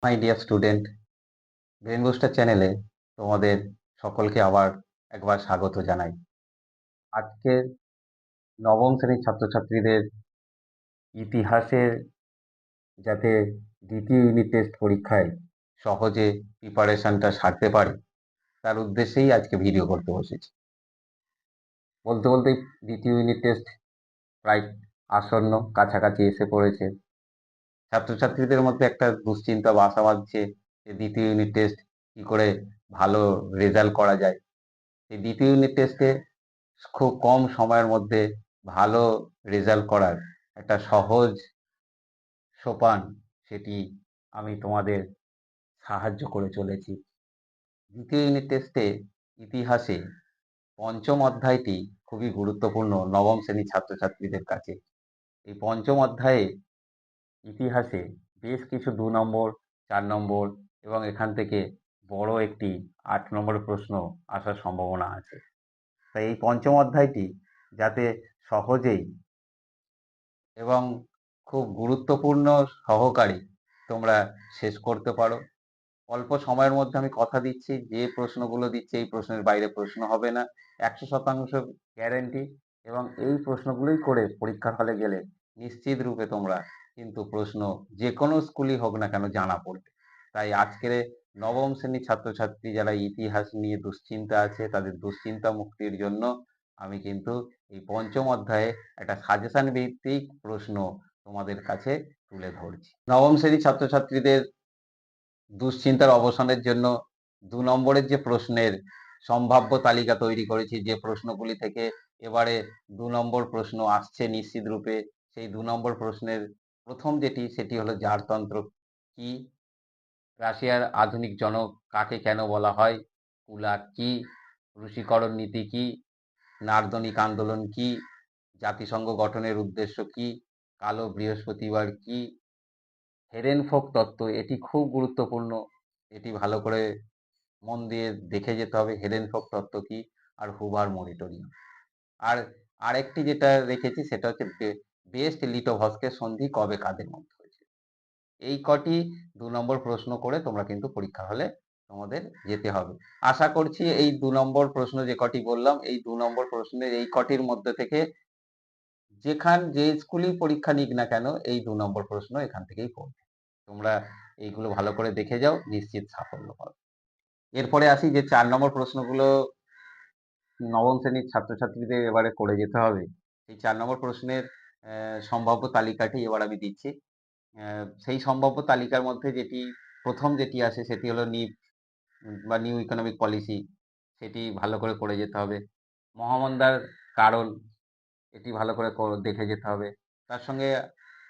My dear student, brain booster চ্যানেলে তোমাদের সকলকে আবার একবার স্বাগত জানাই। আজকের নবম শ্রেণীর ছাত্রছাত্রীদের ইতিহাসের যাতে দ্বিতীয় ইউনিট টেস্ট পরীক্ষায় সহজে প্রিপারেশনটা সারতে পারে তার উদ্দেশ্যেই আজকে ভিডিও করতে বসেছি। বলতে বলতেই দ্বিতীয় ইউনিট টেস্ট প্রায় আসন্ন, কাছাকাছি এসে পড়েছে। ছাত্রছাত্রীদের মধ্যে একটা দুশ্চিন্তা বা আশা বাঁধছে যে দ্বিতীয় ইউনিট টেস্ট কি করে ভালো রেজাল্ট করা যায়। এই দ্বিতীয় ইউনিট টেস্টে খুব কম সময়ের মধ্যে ভালো রেজাল্ট করার একটা সহজ সোপান, সেটি আমি তোমাদের সাহায্য করে চলেছি। দ্বিতীয় ইউনিট টেস্টে ইতিহাসে পঞ্চম অধ্যায়টি খুবই গুরুত্বপূর্ণ নবম শ্রেণীর ছাত্রছাত্রীদের কাছে। এই পঞ্চম অধ্যায়ে ইতিহাসে বেশ কিছু 2 নম্বর, 4 নম্বর এবং এখান থেকে বড় একটি 8 নম্বর প্রশ্ন আসার সম্ভাবনা আছে। তাই এই পঞ্চম অধ্যায়টি যাতে সহজেই এবং খুব গুরুত্বপূর্ণ সহকারে তোমরা শেষ করতে পারো। অল্প সময়ের মধ্যে আমি কথা দিচ্ছি, যে প্রশ্নগুলো দিচ্ছি এই প্রশ্নের বাইরে প্রশ্ন হবে না, 100% গ্যারেন্টি। এবং এই প্রশ্নগুলোই করে পরীক্ষার হলে গেলে নিশ্চিত রূপে তোমরা কিন্তু প্রশ্ন যে কোনো স্কুলই হোক না কেন জানা পড়বে। তাই আজকের নবম শ্রেণীর ছাত্রছাত্রী যারা ইতিহাস নিয়ে দুশ্চিন্তা আছে তাদের দুশ্চিন্তা মুক্তির জন্য আমি কিন্তু এই পঞ্চম অধ্যায়ে একটা সাজেশন ভিত্তিক প্রশ্ন তোমাদের কাছে তুলে ধরছি। নবম শ্রেণীর ছাত্রছাত্রীদের দুশ্চিন্তার অবসানের জন্য 2 নম্বরের যে প্রশ্নের সম্ভাব্য তালিকা তৈরি করেছি, যে প্রশ্নগুলি থেকে এবারে 2 নম্বর প্রশ্ন আসছে নিশ্চিত রূপে, সেই 2 নম্বর প্রশ্নের প্রথম যেটি সেটি হলো জারতন্ত্র কি, রাশিয়ার আধুনিক জনক কাকে কেন বলা হয়, কুলাক কি, রুশীকরণ নীতি কি, নার্দনিক আন্দোলন কি, জাতিসংঘ গঠনের উদ্দেশ্য কি, কালো বৃহস্পতিবার কি, হেরেনফোক তত্ত্ব এটি খুব গুরুত্বপূর্ণ, এটি ভালো করে মন দিয়ে দেখে যেতে হবে হেরেনফোক তত্ত্ব কি, আর হুভার মনিটরিং। আর আরেকটি যেটা রেখেছি সেটা হচ্ছে বেস্ট লিটোভস্কের সন্ধি কবে কাদের মধ্যে হয়েছে। এই কটি 2 নম্বর প্রশ্ন করে তোমরা কিন্তু পরীক্ষা হলে তোমাদের যেতে হবে। আশা করছি এই 2 নম্বর প্রশ্ন যে কটি বললাম, এই 2 নম্বর প্রশ্নের এই কটির মধ্যে থেকে যে স্কুলেই পরীক্ষা নিক না কেন এই 2 নম্বর প্রশ্ন এখান থেকেই পড়বে। তোমরা এইগুলো ভালো করে দেখে যাও, নিশ্চিত সাফল্য পাবে। এরপরে আসি যে 4 নম্বর প্রশ্নগুলো নবম শ্রেণীর ছাত্রছাত্রীদের এবারে করে যেতে হবে। এই 4 নম্বর প্রশ্নের সম্ভাব্য তালিকাটি এবার আমি দিচ্ছি। সেই সম্ভাব্য তালিকার মধ্যে প্রথম যেটি আসে সেটি হলো নিপ বা নিউ ইকোনমিক পলিসি, সেটি ভালো করে করে যেতে হবে। মহামন্দার কারণ এটি ভালো করে দেখে যেতে হবে। তার সঙ্গে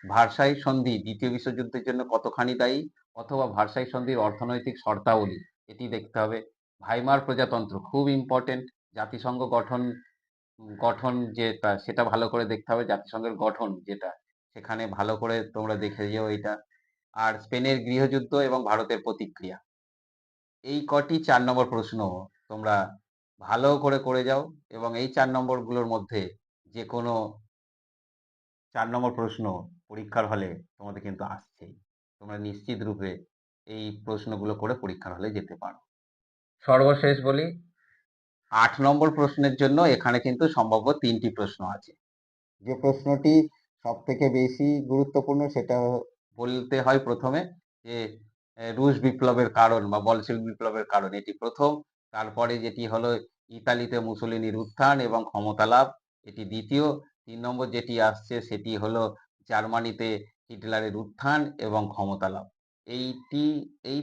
ভার্সাই সন্ধি দ্বিতীয় বিশ্বযুদ্ধের জন্য কতখানি দায়ী, অথবা ভার্সাই সন্ধির অর্থনৈতিক শর্তাবলী এটি দেখতে হবে। ভাইমার প্রজাতন্ত্র খুব ইম্পর্টেন্ট, জাতিসংঘ গঠন গঠন যেটা সেটা ভালো করে দেখতে হবে, জাতিসংঘের গঠন যেটা সেখানে ভালো করে তোমরা দেখে যেও এটা। আর স্পেনের গৃহযুদ্ধ এবং ভারতের প্রতিক্রিয়া, এই কটি 4 নম্বর প্রশ্ন তোমরা ভালো করে করে যাও। এবং এই 4 নম্বরগুলোর মধ্যে যে কোনো 4 নম্বর প্রশ্ন পরীক্ষার হলে তোমাদের কিন্তু আসছেই। তোমরা নিশ্চিত রূপে এই প্রশ্নগুলো করে পরীক্ষার হলে যেতে পারো। সর্বশেষ বলি, 8 নম্বর প্রশ্নের জন্য এখানে কিন্তু সম্ভাব্য 3টি প্রশ্ন আছে। যে প্রশ্নটি সব থেকে বেশি গুরুত্বপূর্ণ সেটা বলতে হয় প্রথমে, যে রুশ বিপ্লবের কারণ বা বলশেভিক বিপ্লবের কারণ, এটি প্রথম। তারপরে যেটি হলো ইতালিতে মুসোলিনির উত্থান এবং ক্ষমতা লাভ, এটি দ্বিতীয়। 3 নম্বর যেটি আসছে সেটি হলো জার্মানিতে হিটলারের উত্থান এবং ক্ষমতা লাভ। এই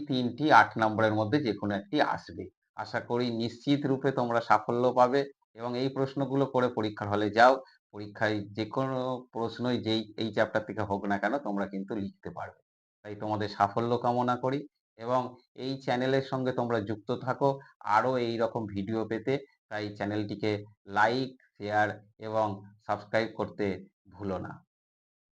3টি 8 নম্বরের মধ্যে যে কোনো একটি আসবে। আশা করি নিশ্চিত রূপে তোমরা সাফল্য পাবে এবং এই প্রশ্নগুলো করে পরীক্ষার হলে যাও। পরীক্ষায় যে কোনো প্রশ্নই এই চ্যাপ্টার থেকে হোক না কেন তোমরা কিন্তু লিখতে পারবে। তাই তোমাদের সাফল্য কামনা করি এবং এই চ্যানেলের সঙ্গে তোমরা যুক্ত থাকো আরও এই রকম ভিডিও পেতে। তাই চ্যানেলটিকে লাইক, শেয়ার এবং সাবস্ক্রাইব করতে ভুলো না।